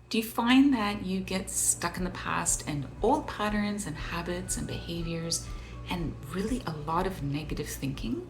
Do you find that you get stuck in the past and old patterns and habits and behaviors and really a lot of negative thinking?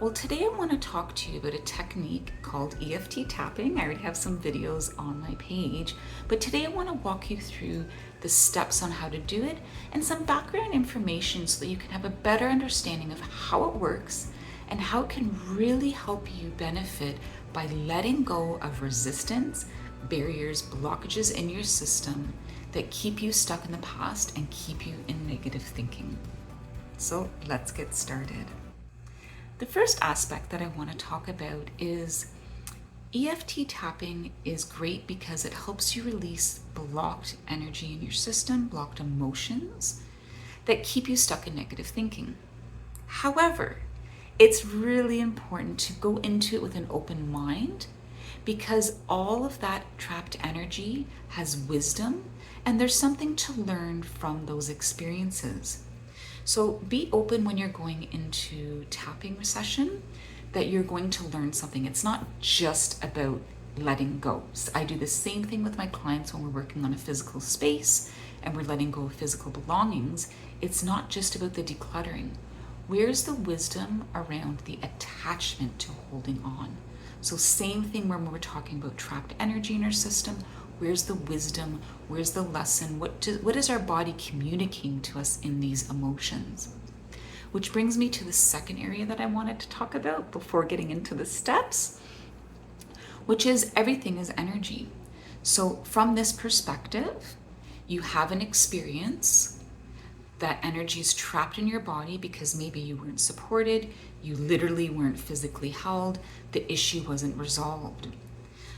Well, today I want to talk to you about a technique called EFT tapping. I already have some videos on my page, but today I want to walk you through the steps on how to do it and some background information so that you can have a better understanding of how it works and how it can really help you benefit by letting go of resistance, barriers, blockages in your system that keep you stuck in the past and keep you in negative thinking. So let's get started. The first aspect that I want to talk about is EFT tapping is great because it helps you release blocked energy in your system, blocked emotions that keep you stuck in negative thinking. However, it's really important to go into it with an open mind because all of that trapped energy has wisdom and there's something to learn from those experiences. So be open when you're going into tapping session that you're going to learn something. It's not just about letting go. So I do the same thing with my clients when we're working on a physical space and we're letting go of physical belongings. It's not just about the decluttering. Where's the wisdom around the attachment to holding on? So same thing when we're talking about trapped energy in our system. Where's the wisdom? Where's the lesson? What is our body communicating to us in these emotions? Which brings me to the second area that I wanted to talk about before getting into the steps, which is everything is energy. So from this perspective, you have an experience. That energy is trapped in your body because maybe you weren't supported, you literally weren't physically held, the issue wasn't resolved.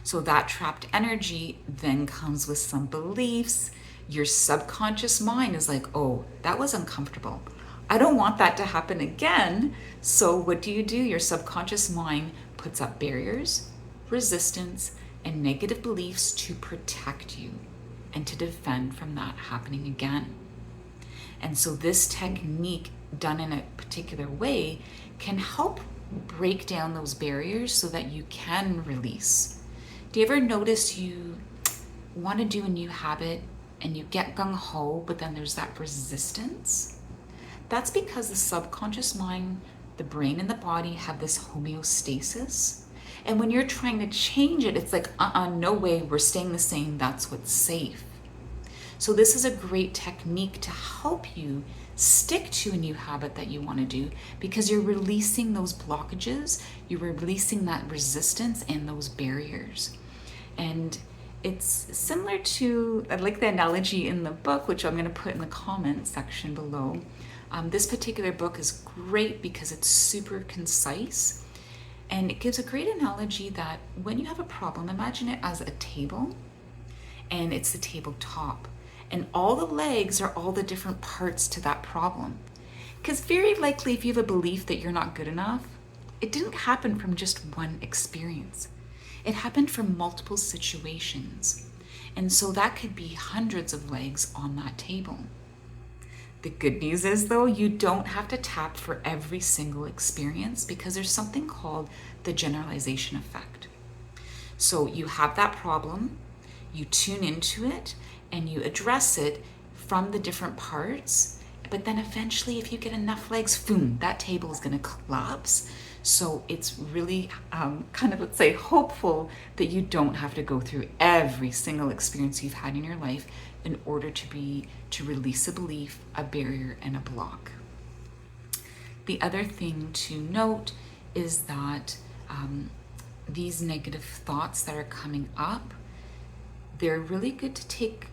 So that trapped energy then comes with some beliefs. Your subconscious mind is like, oh, that was uncomfortable. I don't want that to happen again. So what do? Your subconscious mind puts up barriers, resistance, and negative beliefs to protect you and to defend from that happening again. And so this technique done in a particular way can help break down those barriers so that you can release. Do you ever notice you want to do a new habit and you get gung-ho, but then there's that resistance? That's because the subconscious mind, the brain and the body have this homeostasis. And when you're trying to change it, it's like, no way, we're staying the same, that's what's safe. So this is a great technique to help you stick to a new habit that you want to do because you're releasing those blockages, you're releasing that resistance and those barriers. And it's similar to, I like the analogy in the book, which I'm going to put in the comment section below. This particular book is great because it's super concise and it gives a great analogy that when you have a problem, imagine it as a table and it's the tabletop. And all the legs are all the different parts to that problem. Because very likely if you have a belief that you're not good enough, it didn't happen from just one experience. It happened from multiple situations. And so that could be hundreds of legs on that table. The good news is though, you don't have to tap for every single experience because there's something called the generalization effect. So you have that problem, you tune into it, and you address it from the different parts. But then eventually, if you get enough legs, boom, that table is going to collapse. So it's really kind of, let's say, hopeful that you don't have to go through every single experience you've had in your life in order to release a belief, a barrier, and a block. The other thing to note is that these negative thoughts that are coming up, they're really good to take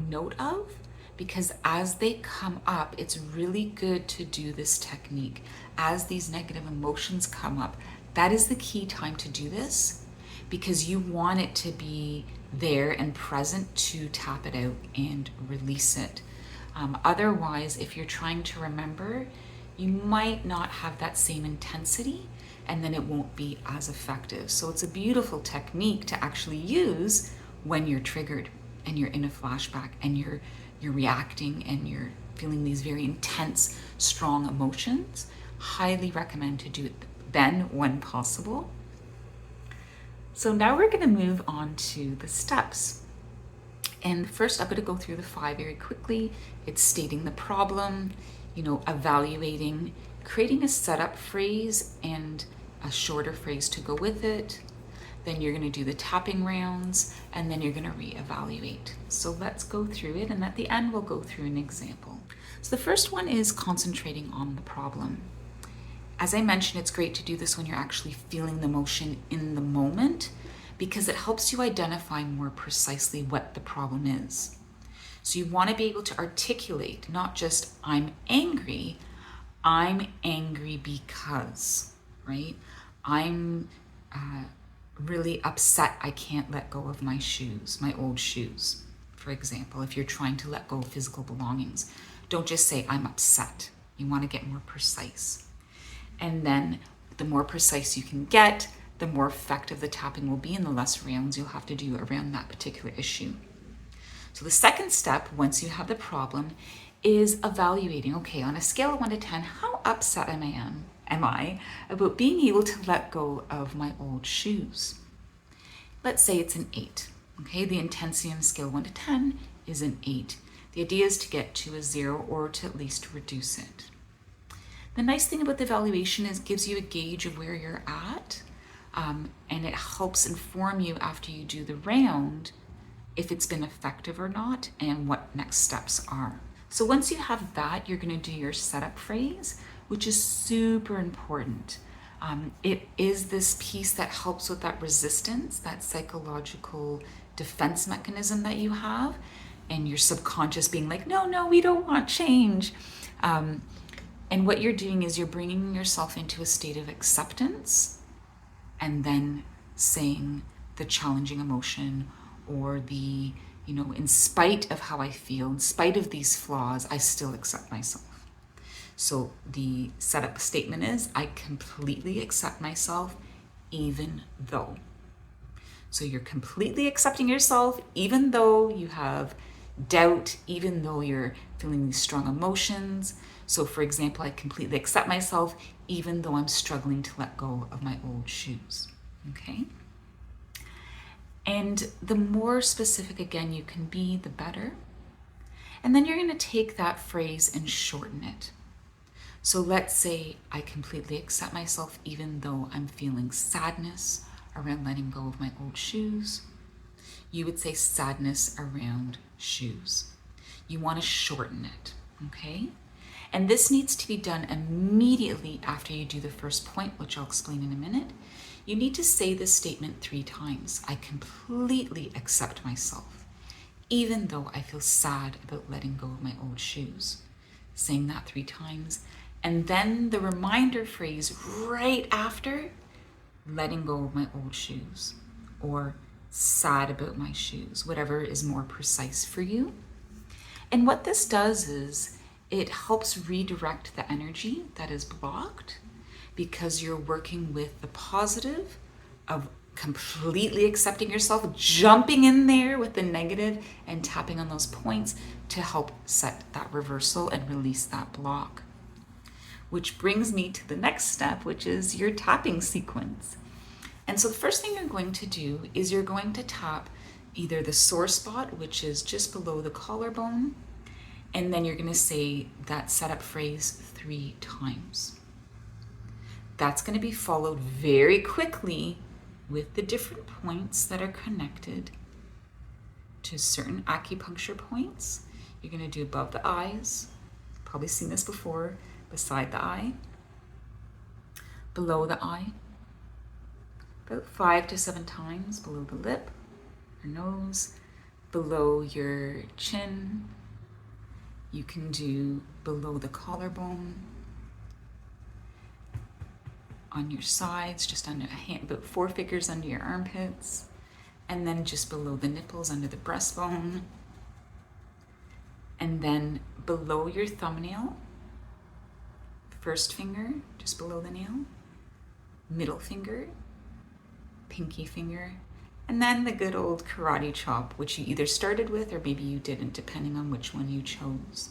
note of because as they come up, it's really good to do this technique. As these negative emotions come up, that is the key time to do this because you want it to be there and present to tap it out and release it. Otherwise, if you're trying to remember, you might not have that same intensity and then it won't be as effective. So it's a beautiful technique to actually use when you're triggered and you're in a flashback and you're reacting and you're feeling these very intense, strong emotions. Highly recommend to do it then when possible. So now we're going to move on to the steps. And first, I'm going to go through the 5 very quickly. It's stating the problem, evaluating, creating a setup phrase and a shorter phrase to go with it. Then you're going to do the tapping rounds, and then you're going to reevaluate. So let's go through it, and at the end, we'll go through an example. So the first one is concentrating on the problem. As I mentioned, it's great to do this when you're actually feeling the emotion in the moment, because it helps you identify more precisely what the problem is. So you want to be able to articulate not just I'm angry because, right? I'm really upset I can't let go of my shoes, my old shoes. For example, if you're trying to let go of physical belongings, don't just say I'm upset. You want to get more precise. And then the more precise you can get, the more effective the tapping will be and the less rounds you'll have to do around that particular issue. So the second step, once you have the problem, is evaluating, okay, on a scale of 1 to 10, how upset am I about being able to let go of my old shoes? Let's say it's an 8, okay? The intensity on a scale of 1 to 10 is an 8. The idea is to get to a 0 or to at least reduce it. The nice thing about the evaluation is it gives you a gauge of where you're at, and it helps inform you after you do the round if it's been effective or not and what next steps are. So once you have that, you're going to do your setup phrase, which is super important. It is this piece that helps with that resistance, that psychological defense mechanism that you have, and your subconscious being like, no, we don't want change. And what you're doing is you're bringing yourself into a state of acceptance and then saying the challenging emotion or the, in spite of how I feel, in spite of these flaws, I still accept myself. So the setup statement is, I completely accept myself even though. So you're completely accepting yourself even though you have doubt, even though you're feeling these strong emotions. So for example, I completely accept myself even though I'm struggling to let go of my old shoes, okay? And the more specific, again, you can be, the better. And then you're going to take that phrase and shorten it. So let's say I completely accept myself even though I'm feeling sadness around letting go of my old shoes. You would say sadness around shoes. You want to shorten it, okay? And this needs to be done immediately after you do the first point, which I'll explain in a minute. You need to say this statement 3 times. I completely accept myself, even though I feel sad about letting go of my old shoes. Saying that 3 times. And then the reminder phrase right after, letting go of my old shoes, or sad about my shoes, whatever is more precise for you. And what this does is it helps redirect the energy that is blocked, because you're working with the positive of completely accepting yourself, jumping in there with the negative and tapping on those points to help set that reversal and release that block. Which brings me to the next step, which is your tapping sequence. And so the first thing you're going to do is you're going to tap either the sore spot, which is just below the collarbone, and then you're going to say that setup phrase 3 times. That's going to be followed very quickly with the different points that are connected to certain acupuncture points. You're going to do above the eyes, probably seen this before, beside the eye, below the eye, about 5 to 7 times below the lip or nose, below your chin. You can do below the collarbone, on your sides, just under a hand, about 4 fingers under your armpits, and then just below the nipples, under the breastbone, and then below your thumbnail, first finger, just below the nail, middle finger, pinky finger, and then the good old karate chop, which you either started with or maybe you didn't, depending on which one you chose.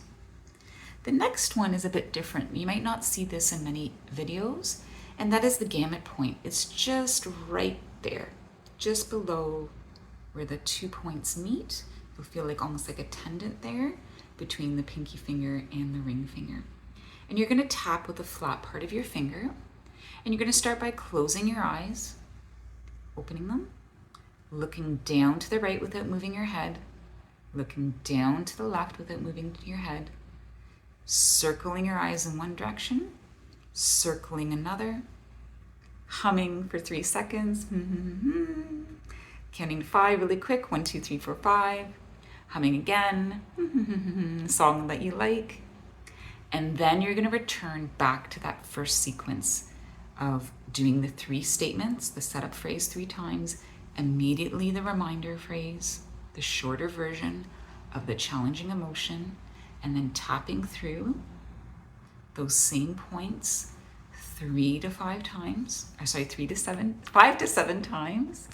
The next one is a bit different. You might not see this in many videos, and that is the gamut point. It's just right there. just below where the 2 points meet. You'll feel like almost like a tendon there between the pinky finger and the ring finger. And you're going to tap with the flat part of your finger. And you're going to start by closing your eyes, opening them, looking down to the right without moving your head, looking down to the left without moving your head, circling your eyes in one direction, circling another, humming for 3 seconds, counting to 5 really quick, 1, 2, 3, 4, 5, humming again, song that you like, and then you're going to return back to that first sequence of doing the 3 statements, the setup phrase 3 times, immediately the reminder phrase, the shorter version of the challenging emotion, and then tapping through those same points 3 to 5 times, 5 to 7 times.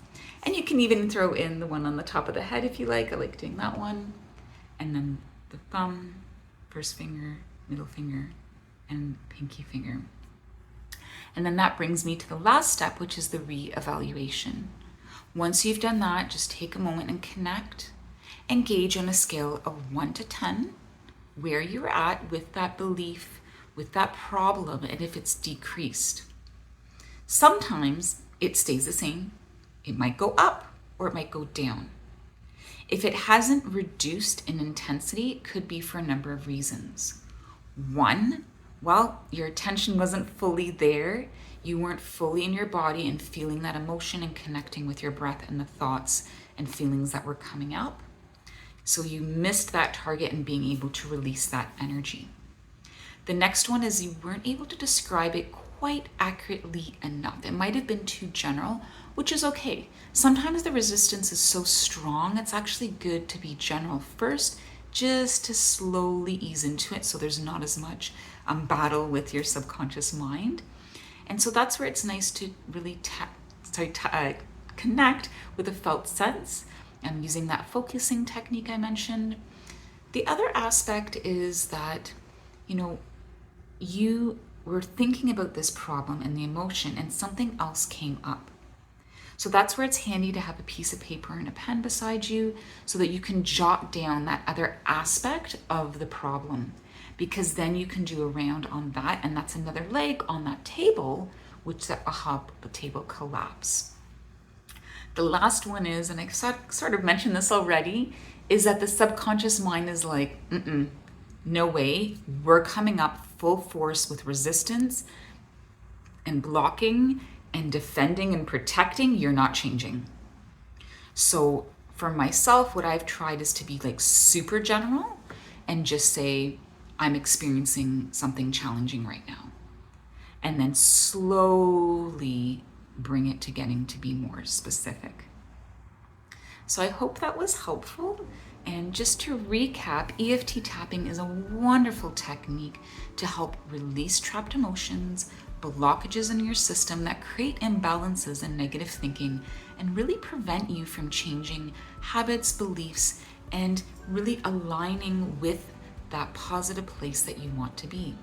And you can even throw in the one on the top of the head if you like. I like doing that one. And then the thumb, first finger, middle finger, and pinky finger. And then that brings me to the last step, which is the re-evaluation. Once you've done that, just take a moment and connect. Engage on a scale of 1 to 10, where you're at with that belief, with that problem, and if it's decreased. Sometimes it stays the same. It might go up or it might go down. If it hasn't reduced in intensity, it could be for a number of reasons. 1, well, your attention wasn't fully there. You weren't fully in your body and feeling that emotion and connecting with your breath and the thoughts and feelings that were coming up. So you missed that target and being able to release that energy. The next one is you weren't able to describe it quite accurately enough. It might have been too general, which is okay. Sometimes the resistance is so strong, it's actually good to be general first, just to slowly ease into it so there's not as much battle with your subconscious mind. And so that's where it's nice to really connect with a felt sense and using that focusing technique I mentioned. The other aspect is that, you were thinking about this problem and the emotion and something else came up. So that's where it's handy to have a piece of paper and a pen beside you so that you can jot down that other aspect of the problem, because then you can do a round on that, and that's another leg on that table, which that will help the table collapse. The last one is, and I sort of mentioned this already, is that the subconscious mind is like, no way, we're coming up full force with resistance and blocking and defending and protecting, you're not changing. So for myself, what I've tried is to be like super general and just say, I'm experiencing something challenging right now. And then slowly bring it to getting to be more specific. So I hope that was helpful. And just to recap, EFT tapping is a wonderful technique to help release trapped emotions, blockages in your system that create imbalances and negative thinking, and really prevent you from changing habits, beliefs, and really aligning with that positive place that you want to be.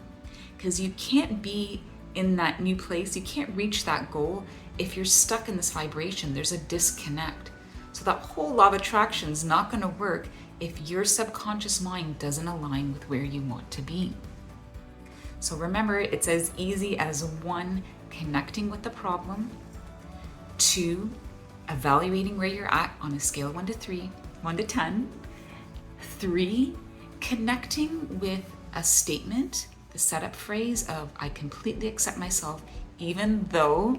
Because you can't be in that new place, you can't reach that goal if you're stuck in this vibration. There's a disconnect. So that whole law of attraction is not going to work if your subconscious mind doesn't align with where you want to be. So remember, it's as easy as 1, connecting with the problem, 2, evaluating where you're at on a scale of 1 to 10, 3, connecting with a statement, the setup phrase of I completely accept myself even though,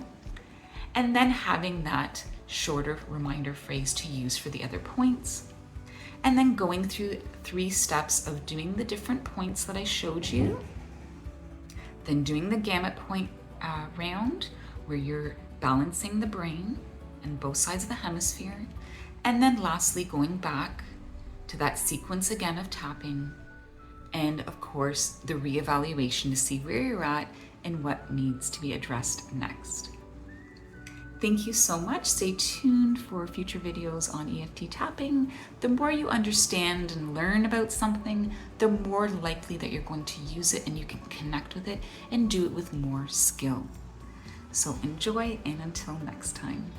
and then having that shorter reminder phrase to use for the other points. And then going through 3 steps of doing the different points that I showed you, then doing the gamut point round where you're balancing the brain and both sides of the hemisphere, and then lastly going back to that sequence again of tapping, and of course the reevaluation to see where you're at and what needs to be addressed next. Thank you so much. Stay tuned for future videos on EFT tapping. The more you understand and learn about something, the more likely that you're going to use it and you can connect with it and do it with more skill. So enjoy, and until next time.